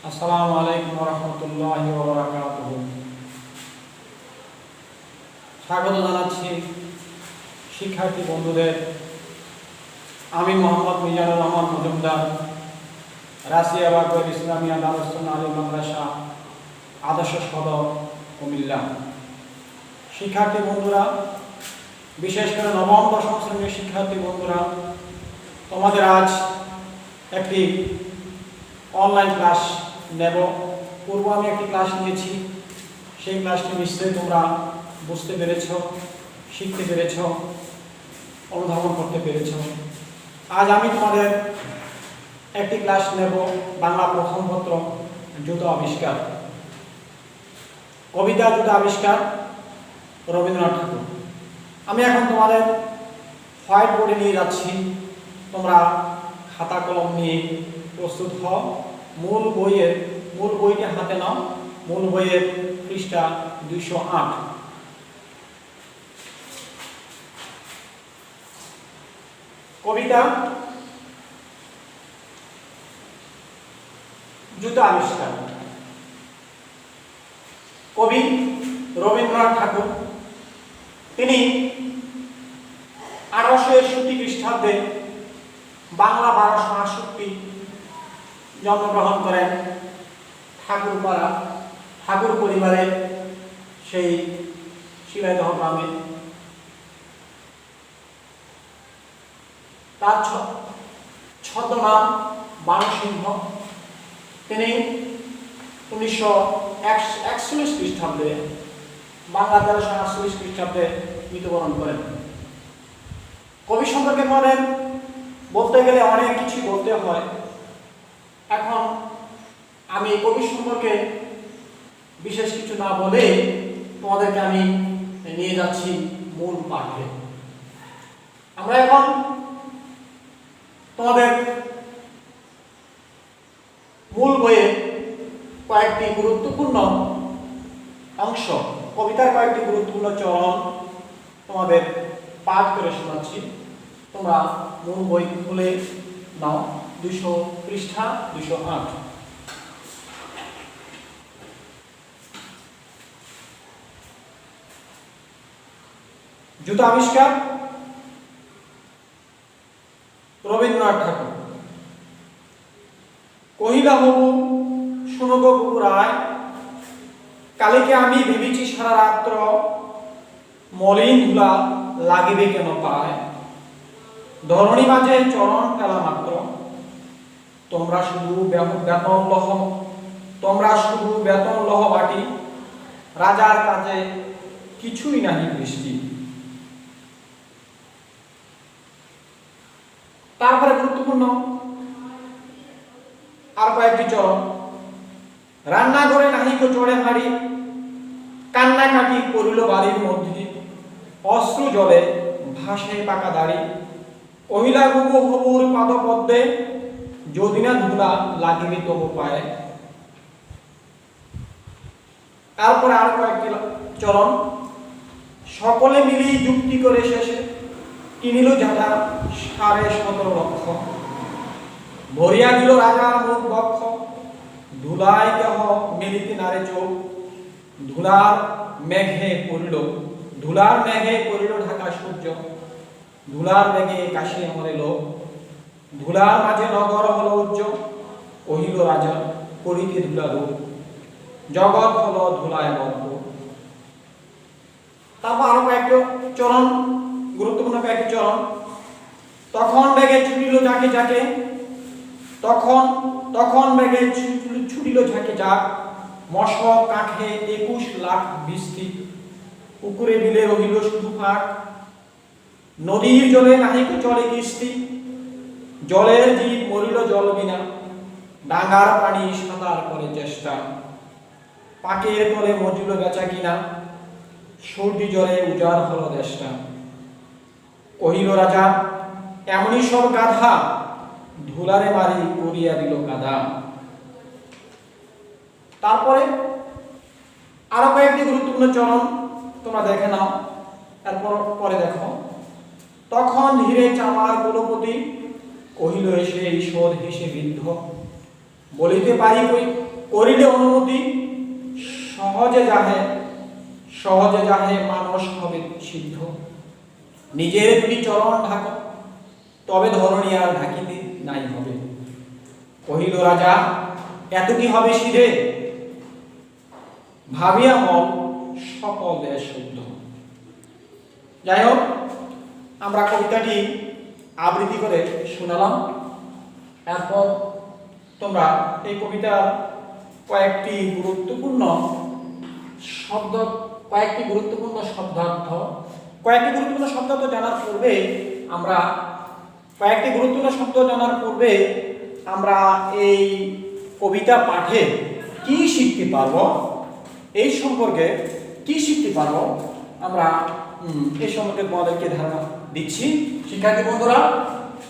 আসসালামু আলাইকুম ওয়া রাহমাতুল্লাহি ওয়া বারাকাতুহু। স্বাগত জানাচ্ছি শিক্ষার্থী বন্ধুদের। আমি মোহাম্মদ মিজানুর রহমান মজুমদার, রাশিয়া বাগদাদ ইসলামিয়া দারুস সুন্নাহ আলিম মাদ্রাসা, আদর্শ সদর, কুমিল্লা। শিক্ষার্থী বন্ধুরা, বিশেষ করে নবম দশম শ্রেণীর শিক্ষার্থী বন্ধুরা, তোমাদের আজ একটি অনলাইন ক্লাস নেব। পূর্ব আমি একটি ক্লাস নিয়েছি, সেই ক্লাসটি নিশ্চয়ই তোমরা বুঝতে পেরেছ, শিখতে পেরেছ, অনুধাবন করতে পেরেছ। আজ আমি তোমাদের একটি ক্লাস নেব বাংলা প্রথম পত্র জুতো আবিষ্কার, কবিতা জুতো আবিষ্কার, রবীন্দ্রনাথ ঠাকুর। আমি এখন তোমাদের হোয়াইট বোর্ডে নিয়ে যাচ্ছি, তোমরা খাতা কলম নিয়ে প্রস্তুত হও। মূল বইটা হাতে নাও। মূল বইয়ের পৃষ্ঠা 208। কবিতা জুতো আবিষ্কার। কবি রবীন্দ্রনাথ ঠাকুর। তিনি 1861 খ্রিস্টাব্দে বাংলা 1268 জন্মগ্রহণ করেন ঠাকুরপাড়া ঠাকুর পরিবারের সেই শিলাইদহ গ্রামে। তার ছদ্মনাম বাণীসিংহ। তিনি 1941 খ্রিস্টাব্দে বাংলা 1348 খ্রিস্টাব্দে মৃত্যুবরণ করেন। কবি সম্পর্কে বলতে গেলে অনেক কিছু বলতে হয়। এখন আমি কবি সম্পর্কে বিশেষ কিছু না বলে তোমাদেরকে আমি নিয়ে যাচ্ছি মূল পাঠে। আমরা এখন তোমাদের মূল বইয়ের কয়েকটি গুরুত্বপূর্ণ অংশ, কবিতার কয়েকটি গুরুত্বপূর্ণ চরণ তোমাদের পাঠ করে শোনাচ্ছি। তোমরা মূল বই খুলে নাও, 200 পৃষ্ঠা 208। জুতো আবিষ্কার, রবীন্দ্রনাথ ঠাকুর। কহিলা হবু শুনো গো বুবু রায়, কালিকে আমি ভেবেছি সারা রাত্র, মলিন ধুলা লাগিবে কেন পায়, ধরণী মাঝে চরণ ফেলা মাত্র, তোমরা শুধু বেতন লহ বাটি, রাজার কাজে কিছুই নাহি বৃষ্টি। তারপরে গুরুত্বপূর্ণ আর কয়েকটি চরণ। রান্নাঘরে নাহি গো চড়ে হাড়ি, কান্নাকাটি করিল বাড়ির মধ্যে, অশ্রু জলে ভাসে পাকা দাড়ি, কহিলা বুবু হবুর পাদপদ্মে, যদি না ধুলা লাগিবে তবু পায়ে। তারপরে আর কয়েকটি চরণ। সকলে মিলি যুক্তি করে শেষে কিনিল ঝাঁটা 17.5 লক্ষ, ভরিয়া দিল রাজার মুখ বক্ষ, ধুলায় কেহ মিলিতে নারে চোখ, ধুলার মেঘে পড়িল ঢাকা সূর্য, ধুলার মেঘে কাশিয়ে মরে লোক, ধুলার মাঝে নগর হল উজ্জ্বল, কহিল রাজা করিতে ধুলা রূপ, জগৎ হল ধুলায় বদ্ধ। তারপর আরো কয়েকটি চরণ, গুরুত্বপূর্ণ কয়েকটি চরণ। তখন বেগে ছুটিল যাকে যাকে, তখন বেগে ছুটিল ঝাঁকে যাক, মশক কাঠে 21 লাখ বৃষ্টি, পুকুরে বিলে রহিল শুধু ফাঁক, নদীর জলে নাহিক চলে কিস্তি, জলের জীব মরিল জল বিনা, ডাঙ্গার পানি সাঁতার করে চেষ্টা, পাকের তলে মজিল বেচা কিনা, সর্দি জলে উজাড় হল দেশটা, কহিল রাজা এমনই সব গাধা, ধুলারে মারি করিয়া দিল কাদা। তারপরে আরো কয়েকটি গুরুত্বপূর্ণ চরণ তোমরা দেখে নাও। তারপর পরে দেখো। তখন ধীরে চামার কুলপতি, কহিল এসে ঈশ্বর হেসে বৃদ্ধ, বলিতে পারি করিলে অনুমতি সহজে যাহে মানস হবে সিদ্ধ। নিজের দুটি চরণ ঢাক, তবে ধরণী আর ঢাকিতে নাই হবে। কহিল রাজা, এত কি হবে সিধে, ভাবিয়া মন সকল দেশ শুদ্ধ। যাই হোক, আমরা কবিতাটি আবৃত্তি করে শোনালাম। এরপর তোমরা এই কবিতার কয়েকটি গুরুত্বপূর্ণ শব্দার্থ জানার পূর্বে আমরা এই কবিতা পাঠে কি শিখতে পারবো, এই সম্পর্কে কি শিখতে পারবো আমরা এই সম্পর্কে তোমাদেরকে ধারণা দিচ্ছি। শিক্ষার্থী বন্ধুরা,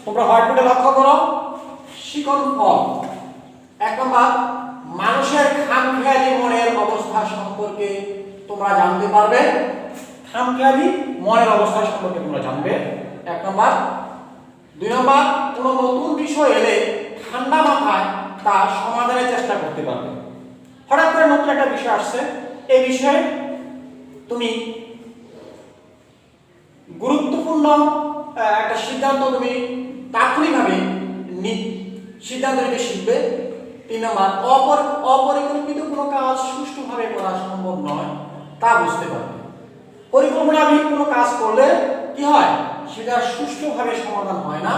তোমরা হোয়াইটবোর্ডে লক্ষ্য করো। শিখন ফল 1 নম্বর, মানুষের খামখেয়ালি মনের অবস্থা সম্পর্কে তোমরা জানতে পারবে। খামখেয়ালি মনের অবস্থা সম্পর্কে তোমরা জানবে 1 নম্বর। 2 নম্বর, কোনো নতুন বিষয় এলে ঠান্ডা মাথায় তা সমাধানের চেষ্টা করতে পারবে। হঠাৎ করে নতুন একটা বিষয় আসছে, এই বিষয়ে তুমি গুরুত্বপূর্ণ একটা সিদ্ধান্ত তুমি তাৎক্ষণিকভাবে সিদ্ধান্ত নিতে শিখবে। 3 নম্বর, অপরিকল্পিত কোনো কাজ সুষ্ঠুভাবে করা সম্ভব নয় তা বুঝতে পারবে। পরিকল্পনাবিহীন কোনো কাজ করলে কি হয়, সেটা সুষ্ঠুভাবে সমাধান হয় না।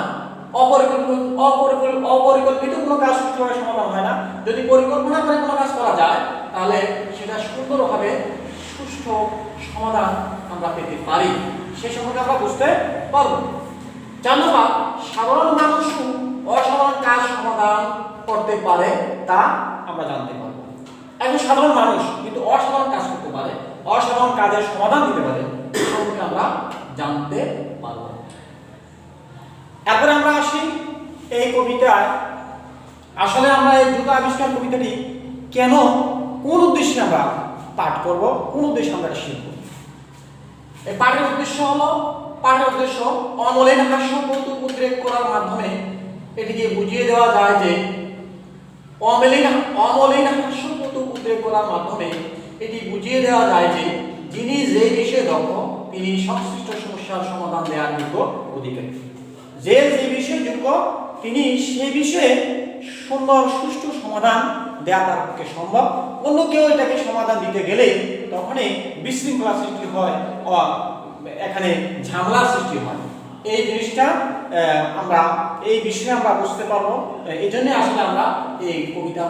অপরিকল্পিত কোনো কাজ সুষ্ঠুভাবে সমাধান হয় না। যদি পরিকল্পনা করে কোনো কাজ করা যায়, তাহলে সেটা সুন্দরভাবে সুষ্ঠু সমাধান আমরা পেতে পারি, সেই সম্পর্কে আমরা বুঝতে পারবো। 4 নম্বর, সাধারণ মানুষও অসাধারণ কাজ সমাধান করতে পারে তা আমরা জানতে পারবো। একজন সাধারণ মানুষ কিন্তু অসাধারণ কাজ করতে পারে, অসাধারণ কাজের সমাধান দিতে পারে, এই সম্পর্কে আমরা জানতে পারবো। এরপরে আমরা আসি এই কবিতায়। আসলে আমরা এই জুতা আবিষ্কার কবিতাটি কেন, কোন উদ্দেশ্যে আমরা পাঠ করব, কোন উদ্দেশ্যে আমরা শিখব। এই পাঠের উদ্দেশ্য অমলিন হাস্য কৌতুক উদ্রেক করার মাধ্যমে এটিকে বুঝিয়ে দেওয়া যায় যে যিনি যে বিষয়ে দক্ষ তিনি সংশ্লিষ্ট সমস্যার সমাধান দেওয়ার যোগ্য অধিকারী। যে বিষয়ে যোগ্য তিনি সে বিষয়ে সুন্দর সুষ্ঠু সমাধান দেওয়া তার পক্ষে সম্ভব। অন্য কেউ এটাকে সমাধান দিতে গেলে তখনই বিশৃঙ্খলা সৃষ্টি হয়, এখানে ঝামেলা সৃষ্টি হয়। এই জিনিসটা আমরা এই বিষয়ে আমরা বুঝতে পারবো। এই জন্য আসলে আমরা এই কবিতা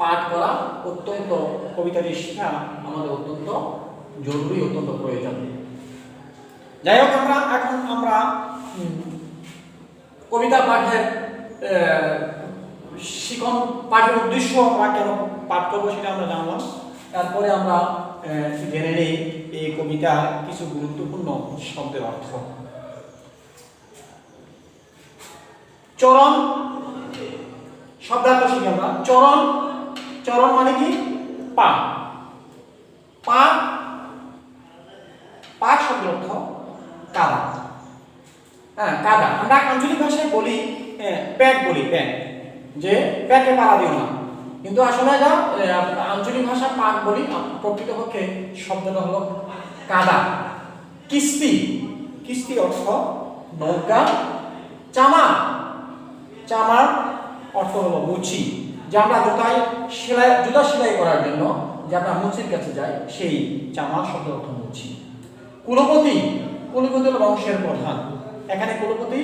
পাঠ করা অত্যন্ত, কবিতাটি শেখা আমাদের অত্যন্ত জরুরি, অত্যন্ত প্রয়োজন। যাই হোক, আমরা কবিতা পাঠের শিখন পাঠের উদ্দেশ্য আমরা কেন পাঠ করবো সেটা আমরা জানলাম। তারপরে আমরা জেনে নেই এই কবিতার কিছু গুরুত্বপূর্ণ শব্দের অর্থ। চরণ শব্দার্থ শিখি আমরা। চরণ মানে কি? পা। শব্দের অর্থ কাদা। কাদা আমরা আঞ্চলিক ভাষায় বলি প্যাক, যে প্যাকে পাড়া দিও না, কিন্তু আসলে এটা আঞ্চলিক ভাষা পাক বলি, প্রকৃতপক্ষে শব্দটা হলো কাদা। কিস্তি অর্থ নৌকা। চামার অর্থ হলো মুচি, যে আমরা জুতা সেলাই করার জন্য যে আমরা মুচির কাছে যাই, সেই চামার শব্দের অর্থ মুচি। কুলপতি হলো বংশের প্রধান। এখানে কুলপতি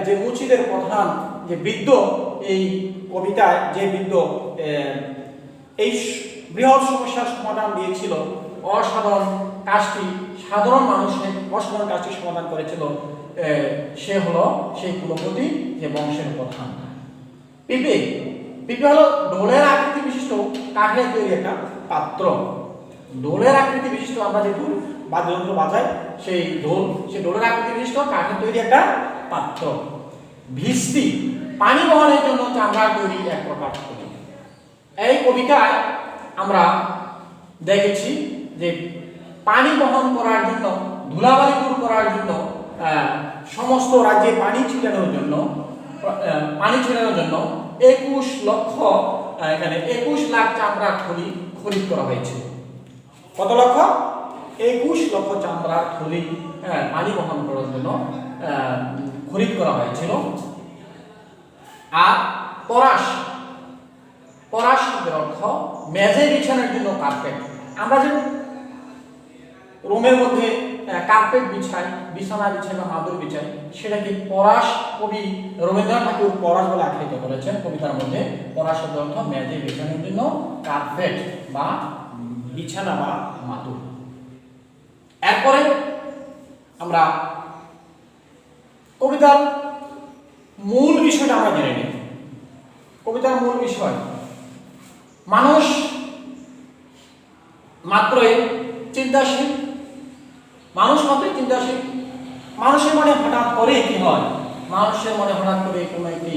যে মুচিদের প্রধান যে বৃদ্ধ, এই কবিতায় যে বৃদ্ধ এই বৃহৎ সমস্যার সমাধান দিয়েছিল, সাধারণ মানুষের অসাধারণ কাজটি সমাধান করেছিল, সে হলো সেই কুলপতি, যে বংশের প্রধান। পিপে হলো ঢোলের আকৃতি বিশিষ্ট কাঠের তৈরি একটা পাত্র। ঢোলের আকৃতি বিশিষ্ট, আমরা যে ঢোল বাদ্যযন্ত্র বাজাই, সেই ঢোলের আকৃতি বিশিষ্ট কাঠের তৈরি একটা পাত্র। ভিস্তি পানি বহনের জন্য চামড়ার তৈরি এক প্রকার। এই কবিতায় আমরা দেখেছি যে পানি বহন করার জন্য, ধুলাবালি দূর করার জন্য, সমস্ত রাজ্যে পানি ছিটানোর জন্য 21 লক্ষ এখানে 21 লাখ চামড়ার থলি খরিদ করা হয়েছিল। কত লক্ষ? 21 লক্ষ চামড়ার থলি পানি বহন করার জন্য খরিদ করা হয়েছিল। আর পরাশ শব্দের অর্থ মেঝে বিছানোর জন্য কার্পেট। আমরা যে রুমের মধ্যে কার্পেট বিছাই, বিছানা বিছাই বা মাদুর বিছাই, সেটাকে পরাশ, কবি রবীন্দ্রনাথ ঠাকুর পরাশ বলে আখ্যায়িত করেছেন কবিতার মধ্যে। পরাশ শব্দের অর্থ মেঝে বিছানোর জন্য কার্পেট বা বিছানা বা মাদুর। এরপরে আমরা কবিতার মূল বিষয়টা আমরা জেনে নিই। কবিতার মূল বিষয়, মানুষ মাত্রই চিন্তাশীল, মানুষের মনে হঠাৎ করে কি হয়? মানুষের মনে হঠাৎ করে কোনো একটি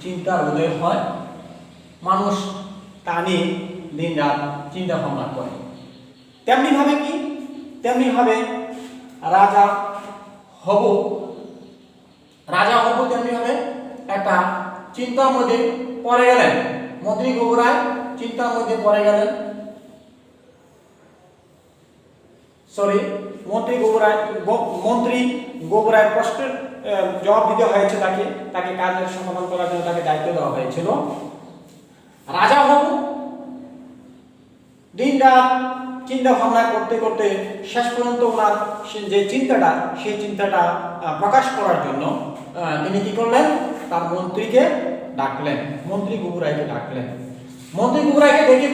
চিন্তার উদয় হয়, মানুষ তা নিয়ে দিন রাত চিন্তা ভাবনা করে। তেমনি ভাবে রাজা হবু তেমনি ভাবে একটা চিন্তার মধ্যে পড়ে গেলেন। মন্ত্রী গবুরায় চিন্তার মধ্যে পড়ে গেলেন। মন্ত্রী গবুরায় প্রশ্নের জবাব দিতে হয়েছে, তাকে কাজের সমাধান করার জন্য তাকে দায়িত্ব দেওয়া হয়েছিল। রাজা হবু দিন রাত চিন্তা ভাবনা করতে করতে শেষ পর্যন্ত ওনার যে সেই চিন্তাটা প্রকাশ করার জন্য তিনি কি করলেন? তার মন্ত্রীকে ডাকলেন, মন্ত্রী গবুরাইকে ডাকলেন। মন্ত্রী গবুরাইকে ডেকে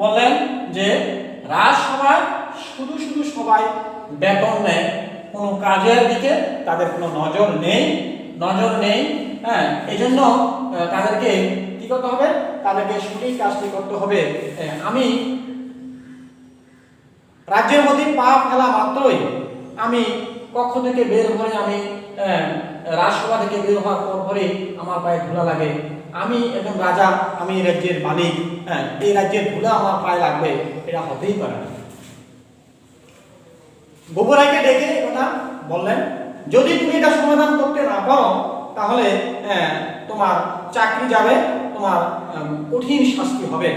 বললেন যে রাজসভায় শুধু সবাই বেতন নেয়, কোনো কাজের দিকে তাদের কোনো নজর নেই। এই জন্য তাদেরকে কি করতে হবে? তাদেরকে সঠিক কাজটি করতে হবে। আমি রাজ্যের মধ্যে পা ফেলা মাত্রই, আমি কক্ষ থেকে বের হয়ে, আমি রাজসভা থেকে বের হওয়ার পরে আমার পায়ে ধুলা লাগে। আমি একজন রাজা, আমি রাজ্যের মালিক, এই রাজ্যের ধুলা আমার পায়ে লাগবে, এটা হতেই পারে না। গবুরাইকে ডেকে কথা বললেন, যদি তুমি এটা সমাধান করতে না পারো তাহলে তোমার চাকরি যাবে, তোমার কঠিন শাস্তি হবে।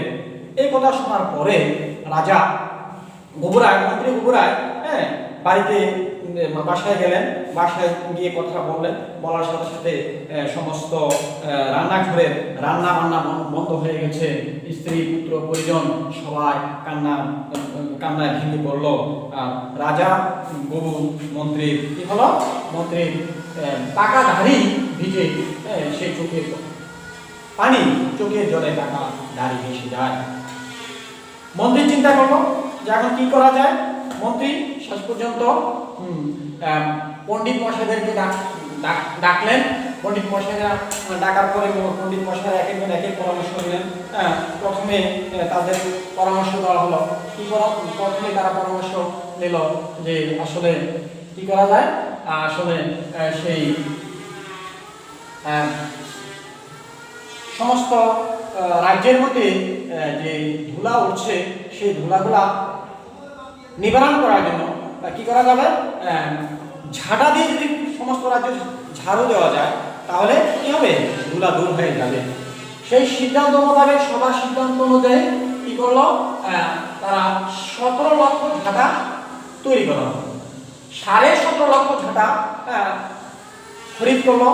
এই কথা শোনার পরে রাজা মন্ত্রী গবুরাই বাড়িতে বাসায় গেলেন। বাসায় গিয়ে কথা বলার সাথে সাথে সমস্ত রান্নাঘরের রান্না বান্না বন্ধ হয়ে গেছে। স্ত্রী, পুত্র, পরিজন সবাই কান্নায় ভেঙে পড়ল। রাজা গবু মন্ত্রীর কি হলো? মন্ত্রীর টাকা ধারি ভিজে, সেই চোখের জলে টাকা ধারি ভেসে যায়। মন্ত্রী চিন্তা করলো যে এখন কি করা যায়। মন্ত্রী শেষ পর্যন্ত পণ্ডিত মশাইদেরকে ডাকলেন। পণ্ডিত মশাইরা ডাকার পরে পণ্ডিত মশাইরা এক এক পরামর্শ দিলেন। প্রথমে তাদের পরামর্শ দেওয়া হলো। প্রথমে তারা পরামর্শ নিল যে আসলে কি করা যায়। আসলে সেই সমস্ত রাজ্যের মধ্যে যে ধুলা উঠছে, সেই ধুলাগুলা নিবারণ করার জন্য কি করা যাবে? ঝাঁটা দিয়ে যদি সমস্ত রাজ্যে ঝাড়ু দেওয়া যায় তাহলে কি হবে? ধুলা দূর হয়ে যাবে। সেই সিদ্ধান্ত মোতাবেক, সবার সিদ্ধান্ত অনুযায়ী কি করলো? তারা 17 লক্ষ ঝাঁটা তৈরি করলো। 17.5 লক্ষ ঝাঁটা খরিদ করলো,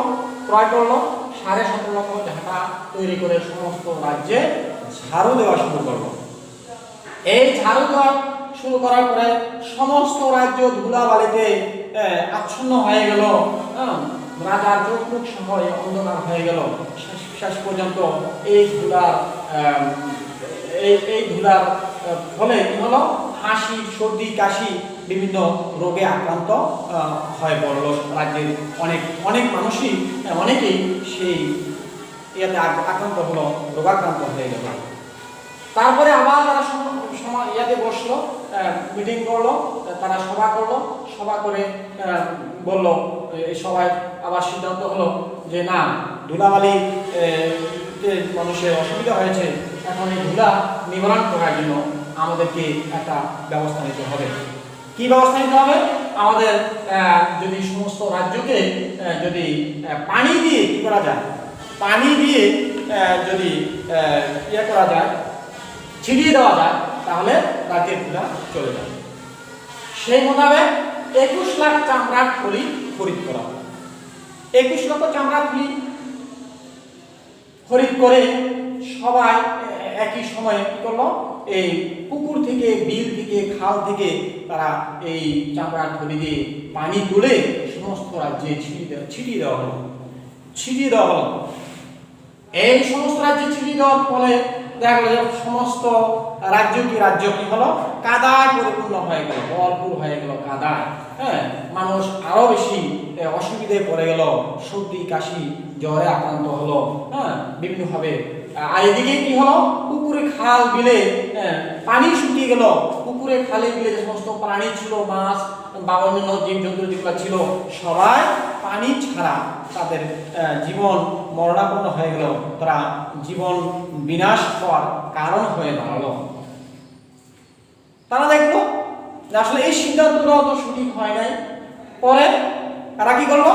ক্রয় করলো। 17.5 লক্ষ ঝাঁটা তৈরি করে সমস্ত রাজ্যে ঝাড়ু দেওয়া শুরু করলো। এই ঝাড়ু দেওয়া শুরু করার পরে সমস্ত রাজ্য ধুলাবালিতে আচ্ছন্ন হয়ে গেল। রাজার চোখ মুখ সহ অন্ধকার হয়ে গেল। শেষ পর্যন্ত এই ধুলার ফলে কি হলো? হাসি, সর্দি, কাশি বিভিন্ন রোগে আক্রান্ত হয়ে পড়ল। রাজ্যের অনেক মানুষই, অনেকেই সেই ইয়াতে আক্রান্ত হলো, রোগাক্রান্ত হয়ে গেল। তারপরে আবার তারা ইয়াতে বসলো, মিটিং করলো, তারা সভা করে বলল, সবাই আবার সিদ্ধান্ত হলো যে না, ধুলাবালি মানুষের অসুবিধা হয়েছে, এখন এই ধুলা নিবারণ করার জন্য আমাদেরকে একটা ব্যবস্থা নিতে হবে। কি ব্যবস্থা নিতে হবে? আমাদের যদি সমস্ত রাজ্যকে যদি পানি দিয়ে কি করা যায়, পানি দিয়ে যদি ইয়ে করা যায়, ছিটিয়ে দেওয়া যায়, তাহলে রাজ্যের ক্ষুধা চলে যাবে। সেই মোতাবেক 21 লাখ চামড়ার থলি খরিদ করা হয়। 21 লক্ষ চামড়ার থলি খরিদ করে সবাই একই সময়ে কি করলো, এই পুকুর থেকে, বিল থেকে, খাল থেকে তারা এই চামড়ার থলি দিয়ে পানি তুলে সমস্ত রাজ্যে ছিটিয়ে দেওয়া হলো। এই সমস্ত রাজ্যে ছিটিয়ে দেওয়ার ফলে দেখা গেল যে সমস্ত রাজ্য কি হলো, কাদায় পরিপূর্ণ হয়ে গেল, ভরপুর হয়ে গেল কাদায়। হ্যাঁ, মানুষ আরো বেশি অসুবিধায় পড়ে গেল, সর্দি কাশি জ্বরে আক্রান্ত হলো। হ্যাঁ, বিভিন্নভাবে। আর এদিকে কি হলো, পুকুরে খাল বিলে পানি শুকিয়ে গেল। পুকুরে খালে বিলে যে সমস্ত প্রাণী ছিল, মাছ বা অন্যান্য জীবজন্তু যেগুলো ছিল, সবাই পানি ছাড়া তাদের জীবন মরণাপন্ন হয়ে গেল, তারা জীবন বিনাশ হওয়ার কারণ হয়ে দাঁড়ালো। তারা দেখলো যে আসলে এই সিদ্ধান্তটা তো সঠিক হয় নাই। পরে এরা কি করলো,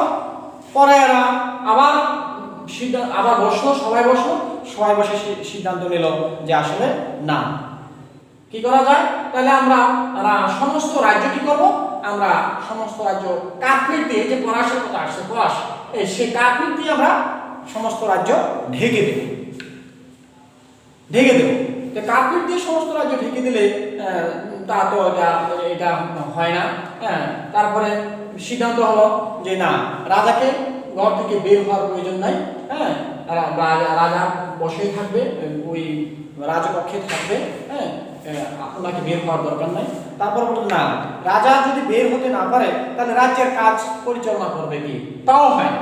পরে এরা আবার বসলো, সবাই বসে সিদ্ধান্ত নিল যে আসলে না, কি করা যায়, তাহলে আমরা সমস্ত রাজ্য কি করব, আমরা সমস্ত রাজ্য কার্পেট দিয়ে, যে পলাশের কথা আসছে, পলাশ, সেই কার্পেট দিয়ে আমরা সমস্ত রাজ্য ঢেকে দেব। কার্পেট দিয়ে সমস্ত রাজ্য ঢেকে দিলে তা তো এটা হয় না। হ্যাঁ, তারপরে সিদ্ধান্ত হলো যে না, রাজাকে ঘর থেকে বের হওয়ার প্রয়োজন নাই। হ্যাঁ, রাজা বসেই থাকবে, ওই রাজকক্ষে থাকবে। হ্যাঁ, আপনাকে বের হওয়ার দরকার নাই। তারপর বলল না, রাজা যদি বের হতে না পারে তাহলে রাজ্যের কাজ পরিচালনা করবে কি, তাও হয়।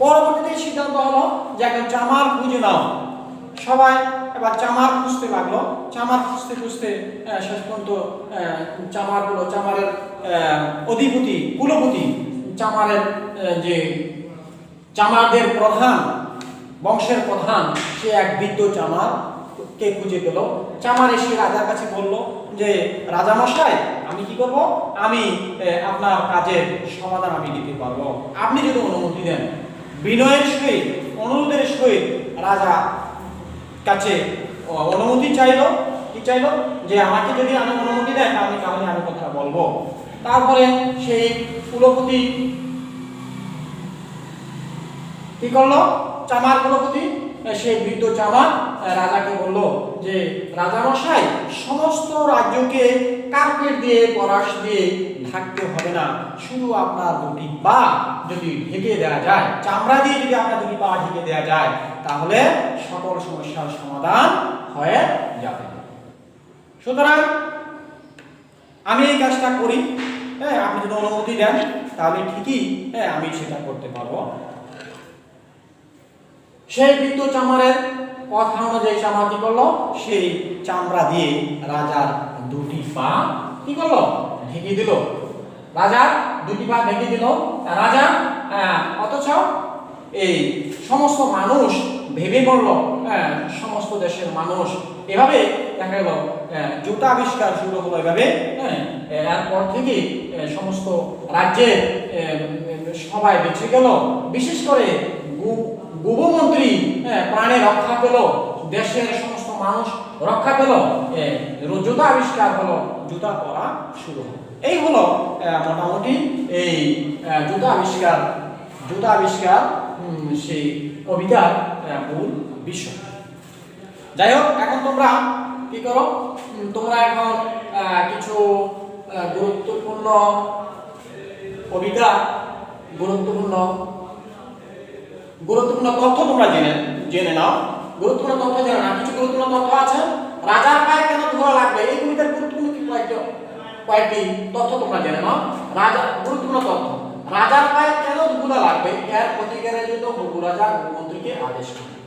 পরবর্তীতে সিদ্ধান্ত হলো যে একটা চামার খুঁজে নাও। সবাই এবার চামার খুঁজতে লাগলো। চামার খুঁজতে শেষ পর্যন্ত চামারের অধিপতি, কুলপতি, চামারের যে চামারদের প্রধান, বংশের প্রধান, সে এক বৃদ্ধ চামার কে খুঁজে পেল। চামার এসে রাজার কাছে বলল যে রাজামশাই, আমি কি করব, আমি আপনার কাজের সমাধান আমি দিতে পারবো, আপনি যদি অনুমতি দেন। বিনয়ের সহিত, অনুরোধের সহিত রাজা কাছে অনুমতি চাইলো। কি চাইলো, যে আমাকে যদি আমি অনুমতি দেন তাহলে আমি কথা বলবো। তারপরে সেই কুলপতি কি করলো, চামার কুলপতি, সেই বৃদ্ধ চামার রাজাকে বলল যে রাজামশাই, সমস্ত রাজ্যকে কার্পেট দিয়ে, পলাশ দিয়ে ঢাকতে হবে না, শুধু আপনার দুটি পা যদি ঢেকে দেওয়া যায়, চামড়া দিয়ে যদি আপনার দুটি পা ঢেকে দেওয়া যায়, তাহলে সকল সমস্যার সমাধান হয়ে যাবে। সুতরাং আমি এই কাজটা করি, হ্যাঁ, আপনি যদি অনুমতি দেন তাহলে ঠিকই, হ্যাঁ, আমি সেটা করতে পারবো। সেই বৃদ্ধ চামারের কথা অনুযায়ী চামার কি করলো, সেই চামড়া দিয়ে রাজার দুটি পা কি করলো, ঢেকে দিল। রাজার দুটি পা ঢেকে দিল রাজা। অথচ এই সমস্ত মানুষ ভেবে পড়ল, সমস্ত দেশের মানুষ এভাবে দেখা গেল জুতা আবিষ্কার শুরু হলো এভাবে। এরপর থেকে সমস্ত রাজ্যের সবাই বেঁচে গেল। বিশেষ করে গুবমন্ত্রী প্রাণে রক্ষা পেল, দেশের সমস্ত মানুষ রক্ষা পেল, জুতা আবিষ্কার হলো, জুতা পরা শুরু হলো। এই হলো মোটামুটি এই জুতা আবিষ্কার সেই কবিতার মূল বিষয়। যাই হোক, এখন তোমরা কি করো, তোমরা এখন কিছু গুরুত্বপূর্ণ কবিতা, গুরুত্বপূর্ণ তথ্য তোমরা জেনে নাও। গুরুত্বপূর্ণ তথ্য জেনে নাও। কিছু গুরুত্বপূর্ণ তথ্য আছে। রাজার পায়ে কেন ধোয়া লাগবে, এই কবিতার গুরুত্বপূর্ণ কয়েকটি তথ্য তোমরা জেনে নাও। গুরুত্বপূর্ণ তথ্য, রাজার পায়ে কেন ধুলা লাগবে, এর প্রতিকারের জন্য হবু রাজা মন্ত্রীকে আদেশ করেন।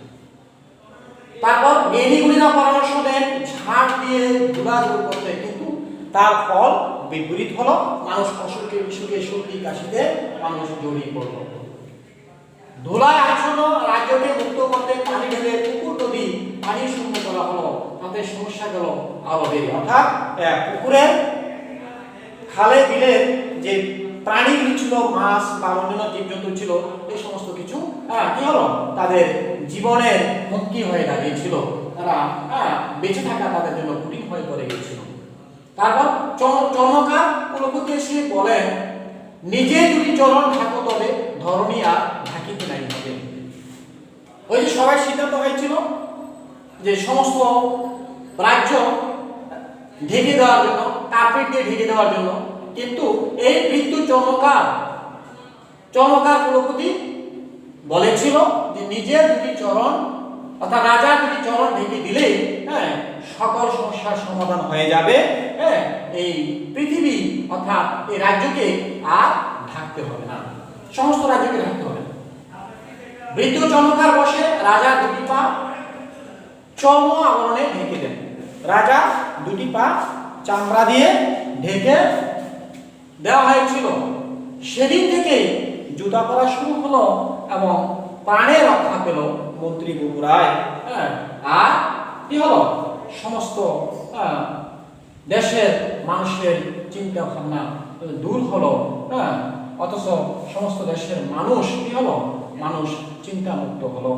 তারপর জ্ঞানীগুণীরা পরামর্শ দেন ঝাড় দিয়ে ধুলা দূর করতে, কিন্তু তার ফল বিপরীত হলো। মানুষ অসুখে বিসুখে, সর্দি কাশিতে মানুষ জড়িয়ে পড়ল। ধুলায় আচ্ছন্ন রাজ্যকে মুক্ত করতে পানি ঢেলে পুকুর নদী পানি শূন্য করা হলো, তাতে সমস্যা গেল আরো বেড়ে। অর্থাৎ পুকুরের, খালে বিলের যে প্রাণীগুলি ছিল, মাছ বা অন্যান্য জীবজন্তু ছিল, এই সমস্ত কিছু কি হলো, তাদের জীবনের হুমকি হয়ে দাঁড়িয়েছিল। তারা বেঁচে থাকা তাদের জন্য কঠিন হয়ে পড়ে গিয়েছিল। তারপর চমৎকার কুলপতি এসে বলেন, নিজে যদি চরণ ঢাকো তবে ধরণী আর ঢাকিতে নাই হবে। ওই যে সবাই সিদ্ধান্ত হয়েছিল যে সমস্ত রাজ্য ঢেকে দেওয়ার জন্য, কার্পেট দিয়ে ঢেকে দেওয়ার জন্য, কিন্তু এই বৃদ্ধ চমৎকার কুলপতি বলেছিল যে নিজের দুটি চরণ অর্থাৎ রাজার দুটি চরণ ঢেকে দিলে সকল সমস্যার সমাধান হয়ে যাবে। এই পৃথিবী অর্থাৎ এই রাজ্যকে আর ঢাকতে হবে না, সমস্ত রাজ্যকে ঢাকতে হবে না। বৃদ্ধ চমৎকার বসে রাজা দুটি পা চর্ম আবরণে ঢেকে দেন। রাজা দুটি পা চামড়া দিয়ে ঢেকে দেওয়া হয়েছিল। সেদিন থেকে জুতা পরা শুরু হলো এবং প্রাণে রক্ষা পেল মন্ত্রী বগুড়ায়। আর কি হলো, সমস্ত দেশের মানুষের চিন্তা ভাবনা দূর হলো। অথচ সমস্ত দেশের মানুষ কি হলো, মানুষ চিন্তামুক্ত হলো।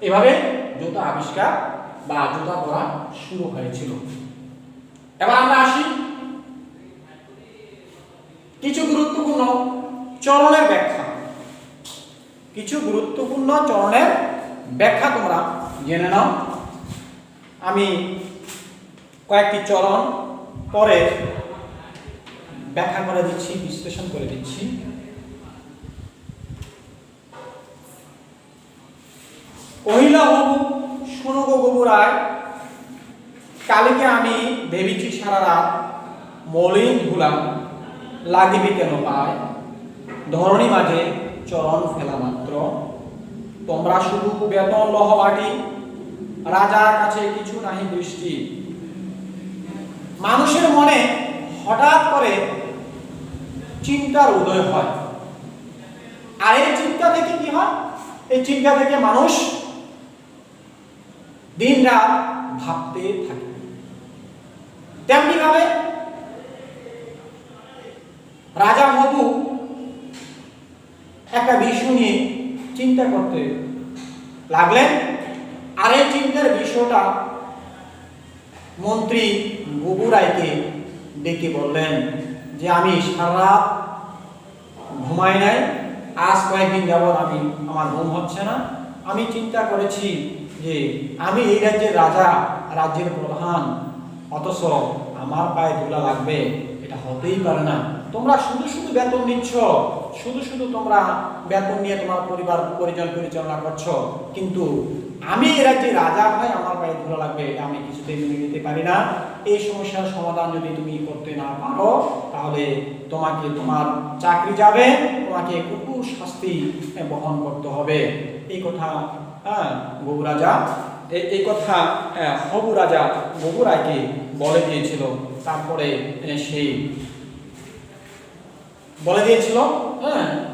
এভাবে জুতা আবিষ্কার বা জুতা পরা শুরু হয়েছিল। এবার আমরা আসি কিছু গুরুত্বপূর্ণ চরণের ব্যাখ্যা। কিছু গুরুত্বপূর্ণ চরণের ব্যাখ্যা তোমরা জেনে নাও। আমি কয়েকটি চরণ পরে ব্যাখ্যা করে দিচ্ছি, বিশ্লেষণ করে দিচ্ছি। কহিলা হবু শোনো গো বগুড়ায়, কালীকে আমি ভেবেছি সারা রাত, মলিন ধুলাম লাগিবে কেন পায়, ধরণী মাঝে চরণ ফেলা মাত্র, তোমরা শুধু বেতন লহবাটি, রাজার কাছে কিছু নাহি দৃষ্টি। মানুষের মনে হঠাৎ করে চিন্তার উদয় হয়, আর এই চিন্তা থেকে কি হয়, এই চিন্তা থেকে মানুষ দিন রাত ভাবতে থাকে। তেমনি ভাবে রাজা হবু একটা বিষয় নিয়ে চিন্তা করতে লাগলেন। আর এই চিন্তার বিষয়টা মন্ত্রী বগুড়াইকে ডেকে বললেন যে আমি সারা রাত ঘুমাই নাই, আজ কয়েকদিন যাবত আমার ঘুম হচ্ছে না। আমি চিন্তা করেছি যে আমি এই রাজ্যের রাজা, রাজ্যের প্রধান, অথচ আমার পায়ে ধুলা লাগবে, এটা হতেই পারে না। তোমরা শুধু শুধু বেতন নিচ্ছ, শুধু শুধু তোমরা বেতন নিয়ে তোমার পরিবার পরিজন পরিচালনা করছো, কিন্তু আমি এই রাজ্যের রাজা হয়ে আমার পায়ে ধুলা লাগবে, এটা আমি কিছুতেই মেনে নিতে পারি না। এই সমস্যার সমাধান যদি তুমি করতে না পারো, তাহলে তোমাকে তোমার চাকরি যাবে, তোমাকে কঠোর শাস্তি বহন করতে হবে। এই কথা বগু রাজা এই কথা হবু রাজা বগুড়াইকে বলে দিয়েছিল। তারপরে সেই বলে দিয়েছিল,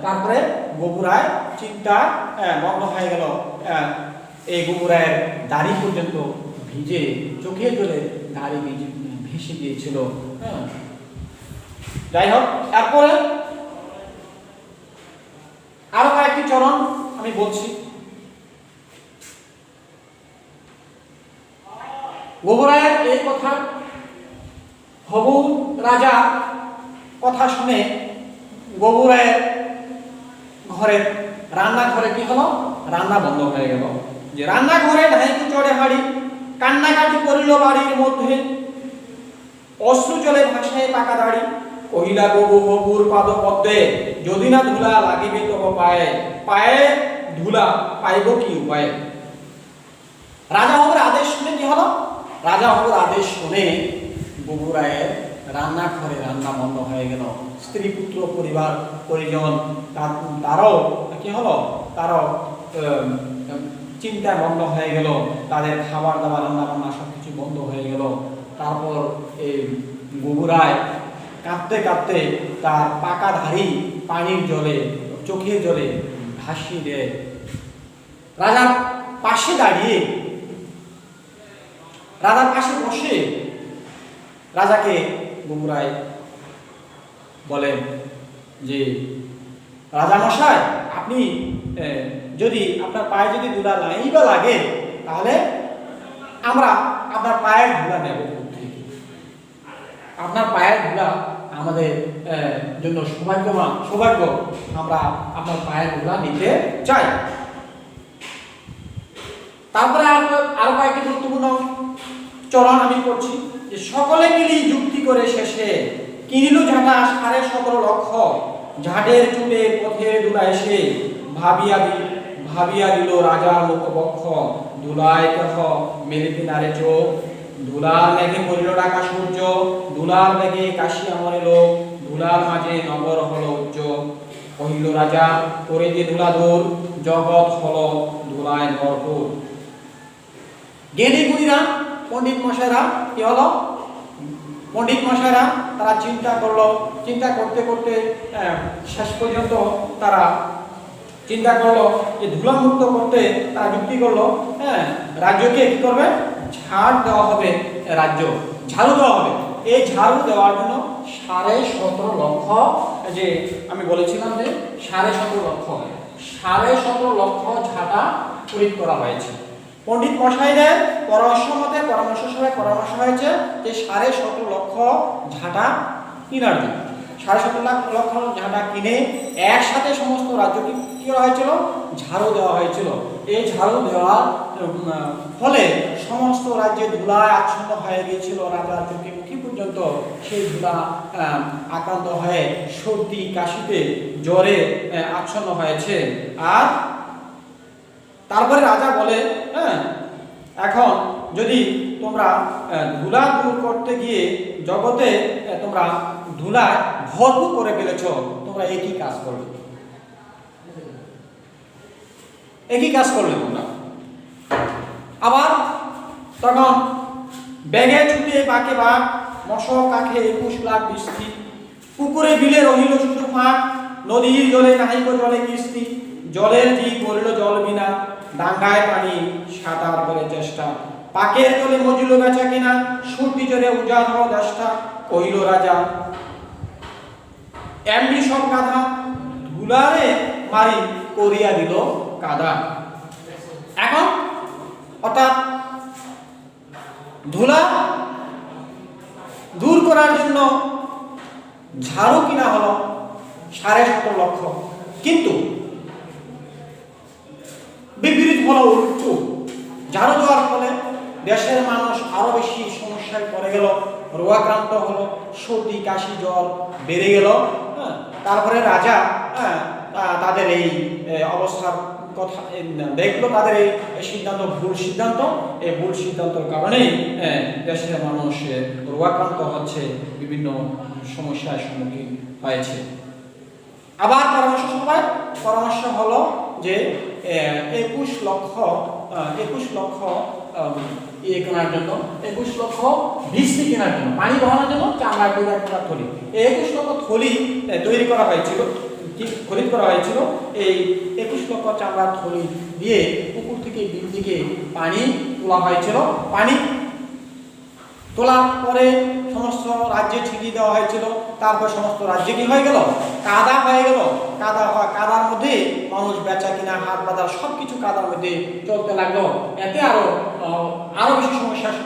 তারপরে বগুড়ায় চিন্তা মগ্ন হয়ে গেল। এই বগুড়ায়ের দাড়ি পর্যন্ত ভিজে, চোখে জলে দাড়ি ভেসে গিয়েছিল। যাই হোক, এরপরে আরো কয়েকটি চরণ আমি বলছি। বগুড়ায়ের এই কথা হবু রাজা কথা শুনে বগুড়ায়ের ঘরের রান্নাঘরে কি হলো, রান্না বন্ধ হয়ে গেল। যে রান্নাঘরে ঢাইকে চড়ে হাড়ি, কান্নাকাটি করিল বাড়ির মধ্যে, অশ্রু জলে ভাসায় পাকা দাড়ি, কহিলা গবু হবুর পাদ পদ্মে, যদি না ধুলা লাগিবে তব পায়ে, পায়ে ধুলা পাইব কি উপায়ে। রাজা হবুর আদেশ শুনে কি হলো, রাজা হবুর আদেশ শুনে বগুড়ায়ের রান্নাঘরে রান্না বন্ধ হয়ে গেল। স্ত্রী পুত্র পরিবার পরিজন তারও কি হলো, তারও চিন্তায় বন্ধ হয়ে গেল, তাদের খাবার দাবার রান্না বান্না সবকিছু বন্ধ হয়ে গেল। তারপর এই বগুড়ায় কাঁদতে কাঁদতে তার পাকা ধাড়ি পানির জলে, চোখের জলে ভাসিয়ে দেয়। রাজার পাশে দাঁড়িয়ে, রাজার পাশে বসে রাজাকে বগুড়ায় বলেন যে রাজামশাই, আপনি যদি আপনার পায়ে যদি ধুলা নাই বা লাগে, তাহলে আমরা আপনার পায়ের ধুলা নেব। আপনার পায়ের ধুলা আমাদের জন্য সৌভাগ্য, আমরা আপনার পায়ের ধুলা নিতে চাই। তারপরে আরো কয়েকটি গুরুত্বপূর্ণ চরণ আমি করছি, যে সকলে মিলি যুক্তি করে শেষে কিনিল ঝাঁটা 17.5 লক্ষ, ঝাঁটের চুটে পথের ধুলা এসে ভাবিয়া দিল রাজার লোকপক্ষ, ধুলায় কেহ মেলিতে নারে চোখ, ধুলার মেঘে পড়িল ঢাকা সূর্য, ধুলার মেঘে কাশিয়া মরে লোক, ধুলার মাঝে নগর হলো উচ্চ, কহিল রাজা করে যে ধুলা দূর, জগৎ হলো ধুলায় ভরপুর। জ্ঞানী গুণীরা, পণ্ডিত মশাইরা কি হলো? পণ্ডিত মশাইরা তারা চিন্তা করতে করতে শেষ পর্যন্ত তারা চিন্তা করলো যে ধুলা মুক্ত করতে তারা যুক্তি করলো, রাজ্যকে কি করবে? ঝাড় দেওয়া হবে, ঝাড়ু দেওয়া হবে। এই ঝাড়ু দেওয়ার জন্য 17.5 লক্ষ, যে আমি বলেছিলাম যে 17.5 লক্ষ ঝাঁটা তৈরি করা হয়েছে। পণ্ডিত মশাইদের পরামর্শ হয়েছে যে 17.5 লক্ষ ঝাঁটা কেনার জন্য। 17.5 লক্ষ ঝাঁটা কিনে একসাথে সমস্ত রাজ্যকে কি করা হয়েছিল? ঝাড়ু দেওয়া হয়েছিল। এই ঝাড়ু দেওয়ার ফলে সমস্ত রাজ্যে ধুলায় আচ্ছন্ন হয়ে গিয়েছিল। রাজার চোখে মুখী পর্যন্ত সেই ধুলা আক্রান্ত হয়ে সর্দি কাশিতে জ্বরে আচ্ছন্ন হয়েছে। আর তারপরে রাজা বলে, এখন যদি তোমরা ধুলা দূর করতে গিয়ে জগতে তোমরা ধুলা ভরপুর করে ফেলেছ, তোমরা একই কাজ করলে তোমরা। আবার তখন ব্যাগে ছুটে বাঁকে বাঘ, মশক কাখে 21 লাখ বৃষ্টি, পুকুরে বিলে রহিল শুধু ফাঁক, নদীর জলে নাহিক জলে কিস্তি, জলের জি পড়ল জল বিনা, ডাঙ্গায় পানি সাঁতার করে চেষ্টা, পাকের তলে মজিল বেচা কিনা, সূর্যি জলে উজাড় হল দেশটা, কহিল রাজা এমনি সব গাধা, ধুলারে মারি করিয়া দিল কাদা। এখন অর্থাৎ ধুলা দূর করার জন্য ঝাড়ু কিনা হলো 17.5 লক্ষ, কিন্তু বিপরীত হলো উল্টো। ঝাড়ু দেওয়ার ফলে দেশের মানুষ আরো বেশি সমস্যায় পড়ে গেল, রোগাক্রান্ত হলো, সর্দি কাশি জ্বর বেড়ে গেল। তারপরে রাজা তাদের এই অবস্থার কথা দেখলো, তাদের এই সিদ্ধান্ত ভুল সিদ্ধান্তর কারণেই দেশের মানুষ রোগাক্রান্ত হচ্ছে, বিভিন্ন সমস্যার সম্মুখীন হয়েছে। আবার পরামর্শ হলো যে 21 লক্ষ ইয়ে কেনার জন্য, 21 লক্ষ বৃষ্টি কেনার জন্য, পানি বহানোর জন্য চামড়ার একটা থলি, 21 লক্ষ থলি তৈরি করা হয়েছিল, খরিদ করা হয়েছিল। এই 21 লক্ষ চামড়ার থলি দিয়ে পুকুর থেকে বিল থেকে পানি তোলা হয়েছিল। পানি তোলার পরে সমস্ত রাজ্যে ছিটিয়ে দেওয়া হয়েছিল। তারপর সমস্ত রাজ্যে কি হয়ে গেল? কাদা হয়ে গেল। কাদার মধ্যে মানুষ বেচা কিনা, হাট বাজার সবকিছু কাদার মধ্যে চলতে লাগলো। এতে আরো বেশি সমস্যার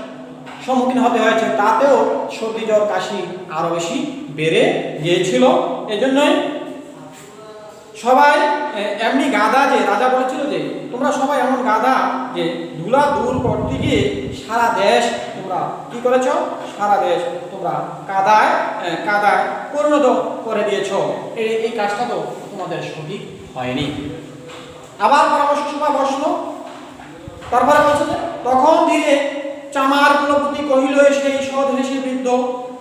সম্মুখীন হতে হয়েছে। তাতেও সর্দি জ্বর কাশি আরো বেশি বেড়ে গিয়েছিল। এজন্যই সবাই এমনি গাধা, যে রাজা বলেছিল যে তোমরা সবাই এমন গাধা যে ধুলা দূর করতে গিয়ে সারা দেশ তোমরা কি করেছ? সারা দেশ তোমরা কাদায় পরিণত করে দিয়েছ। এই কাজটা তো তোমাদের সঠিক হয়নি। আবার পরামর্শ সভা বসলো। তারপরে বলছে যে তখন ধীরে চামার কুলপতি কহিল সেই সদ হেসে বৃদ্ধ,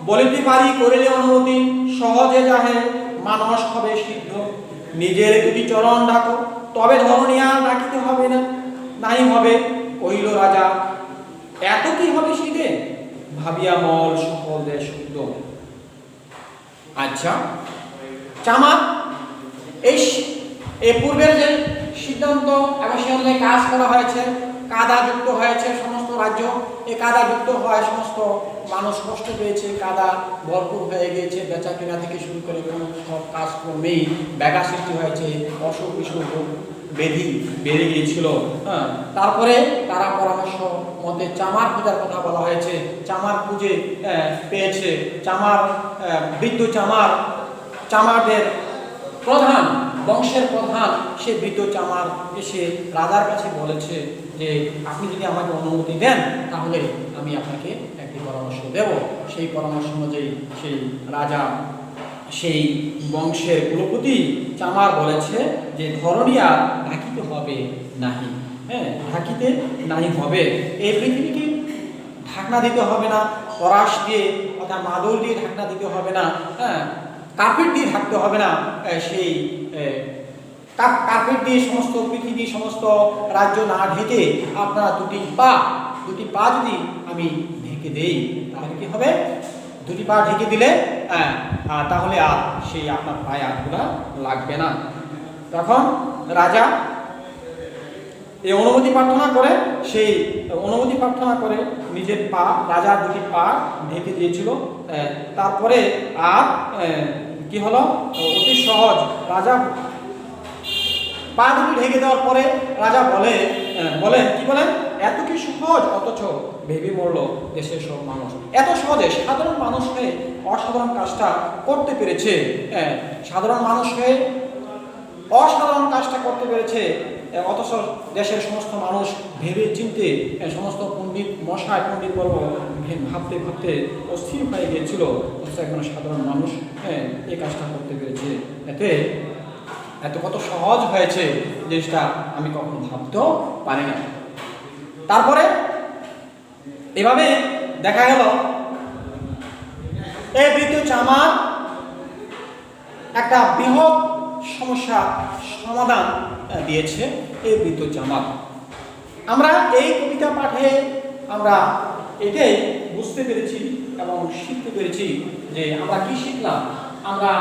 বলিতে পারি করিলে অনুমতি, সহজে যাহে মানস হবে সিদ্ধ, নিজের দুটি চরণ ডাকো তবে ধরণী আর ডাকিতে হবে না, নাই হবে। কহিল রাজা এত কি হবে শীতে, ভাবিয়া মল সকল দেশ শুদ্ধ। আচ্ছা, চামার এই পূর্বের যে সিদ্ধান্ত এবং সে অনুযায়ী কাজ করা হয়েছে, কাদা যুক্ত হয়েছে, সমস্ত রাজ্য এই কাদাযুক্ত হয়, সমস্ত মানুষ কষ্ট পেয়েছে, কাদা ভরপুর হয়ে গিয়েছে, বেচা কেনা থেকে শুরু করে কোনো সব কাজকর্মেই ব্যাঘাত সৃষ্টি হয়েছে, অসুখ বিসুখ ব্যাধি বেড়ে গিয়েছিল। হ্যাঁ, তারপরে তারা পরামর্শ মতে চামার পূজার কথা বলা হয়েছে, চামার খুঁজে পেয়েছে, চামার বৃদ্ধ চামারদের প্রধান, বংশের প্রধান সে বৃদ্ধ চামার এসে রাজার কাছে বলেছে যে আপনি যদি আমাকে অনুমতি দেন তাহলে আমি আপনাকে একটি পরামর্শ দেব। সেই পরামর্শ অনুযায়ী সেই রাজা সেই বংশের কুলপতি চামার বলেছে যে ধরণী আর ঢাকিতে হবে নাহি। হ্যাঁ, ঢাকিতে নাহি হবে, এই পৃথিবীকে ঢাকনা দিতে হবে না, পরাশ দিয়ে অর্থাৎ মাদুর দিয়ে ঢাকনা দিতে হবে না, হ্যাঁ, কার্পেট দিয়ে ঢাকতে হবে না, সেই কার্পেট দিয়ে সমস্ত পৃথিবী সমস্ত রাজ্য না ঢেকে আপনার দুটি পা যদি আমি ঢেকে দেই তাহলে কি হবে? দুটি পা ঢেকে দিলে তাহলে আর সেই আপনার পায়ে হাতগুলা লাগবে না। তখন রাজা এই অনুমতি প্রার্থনা করে নিজের পা, রাজার দুটি পা ঢেকে দিয়েছিল। তারপরে আর কি হলো, অতি সহজ রাজা পা দুটি ঢেকে দেওয়ার পরে রাজা বলেন এত কি সহজ, অথচ ভেবে মরল দেশের সব মানুষ। এত সহজে সাধারণ মানুষ হয়ে অসাধারণ কাজটা করতে পেরেছে, সাধারণ মানুষ হয়ে অসাধারণ কাজটা করতে পেরেছে, অথচ দেশের সমস্ত মানুষ ভেবে চিনতে সমস্ত পণ্ডিত বর্গ ভাবতে অস্থির হয়ে গিয়েছিল, অথচ একজন সাধারণ মানুষ এই কাজটা করতে পেরেছে। এত কত সহজ হয়েছে জিনিসটা আমি কখনো ভাবতেও পারি না। তারপরে এভাবে দেখা গেল এই বৃদ্ধ চামার একটা বৃহৎ সমস্যা সমাধান দিয়েছে এই বৃদ্ধ চামার। আমরা এই কবিতা পাঠে আমরা এটাই বুঝতে পেরেছি এবং শিখতে পেরেছি যে আমরা কি শিখলাম। আমরা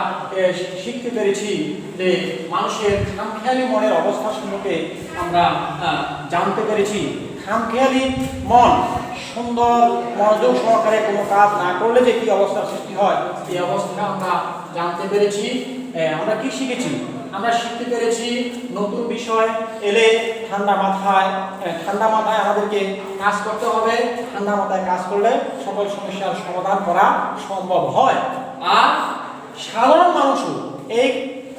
শিখতে পেরেছি যে মানুষের খামখেয়ালি মনের অবস্থা সম্পর্কে আমরা জানতে পেরেছি। খামখেয়ালি মন সুন্দর মনোযোগ সহকারে কোনো কাজ না করলে যে কি অবস্থার সৃষ্টি হয় এই অবস্থা আমরা জানতে পেরেছি। আমরা কি শিখেছি? আমরা শিখতে পেরেছি নতুন বিষয় এলে ঠান্ডা মাথায় আমাদেরকে কাজ করতে হবে। ঠান্ডা মাথায় কাজ করলে সকল সমস্যার সমাধান করা সম্ভব হয়। আর সাধারণ মানুষও এই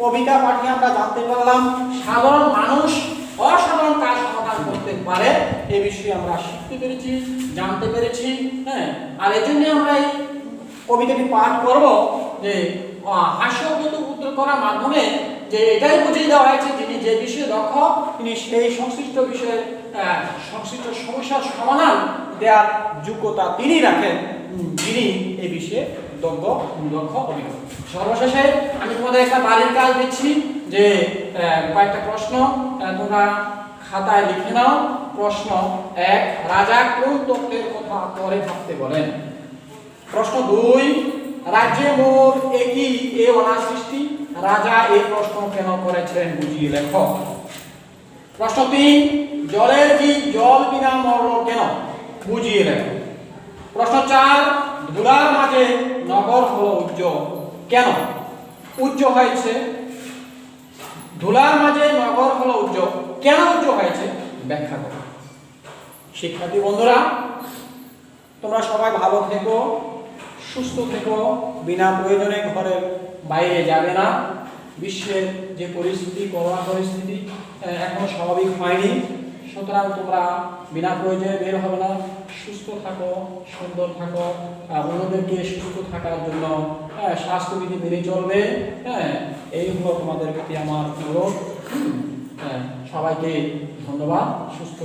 কবিতা পাঠে আমরা জানতে পারলাম সাধারণ মানুষ অসাধারণ কাজ সমাধান করতে পারে, এই বিষয়ে আমরা শিখতে পেরেছি, জানতে পেরেছি। হ্যাঁ, আর এই জন্য আমরা এই কবিতাটি পাঠ করব যে হাস্যগত উত্তর করার মাধ্যমে যে এটাই বুঝিয়ে দেওয়া হয়েছে যিনি যে বিষয়ে দক্ষ তিনি সেই সংশ্লিষ্ট বিষয়ে সংশ্লিষ্ট সমস্যার সমাধান দেওয়ার যোগ্যতা তিনি রাখেন, যিনি এই বিষয়ে দক্ষ অভিজ্ঞ। সর্বশেষে আমি তোমাদের একটা বাড়ির কাজ দিচ্ছি যে কয়েকটা প্রশ্ন তোমরা খাতায় লিখে নাও। প্রশ্ন 1, রাজা কোন তত্ত্বের কথা পরে ভাবতে বলেন? প্রশ্ন 2, রাজ্যে মোর একই এ অনার সৃষ্টি, রাজা এই প্রশ্ন কেন করেছেন বুঝিয়ে লেখো। প্রশ্ন 3, জলের জীব জল বিনা মরল কেন বুঝিয়ে লেখো। প্রশ্ন 4, ধুলার মাঝে নগর হলো উজ্জ্বল কেন? উজ্জ্বল হয়েছে ধুলার মাঝে নগর হলো উজ্জ্বল, কেন উজ্জ্বল হয়েছে ব্যাখ্যা করো। শিক্ষার্থী বন্ধুরা, তোমরা সবাই ভালো থেকো, সুস্থ থেকো, বিনা প্রয়োজনে ঘরের বাইরে যাবে না। বিশ্বের যে পরিস্থিতি, করোনা পরিস্থিতি এখনো স্বাভাবিক হয়নি, সুতরাং তোমরা বিনা প্রয়োজনে বের হবে না। সুস্থ থাকো, সুন্দর থাকো, অন্যদেরকে সুস্থ থাকার জন্য স্বাস্থ্যবিধি মেনে চলবে। এই হলো তোমাদের প্রতি আমার অনুরোধ। সবাইকে ধন্যবাদ। সুস্থ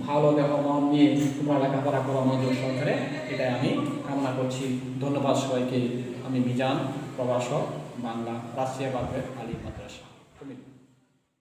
ভালো দেহ মন নিয়ে তোমরা লেখাপড়া করো মনোযোগ সহকারে, এটাই আমি কামনা করছি। ধন্যবাদ সবাইকে। আমি মিজান, প্রভাষক, বাংলা, রাশিয়া বাগের আলী মাদ্রাসা।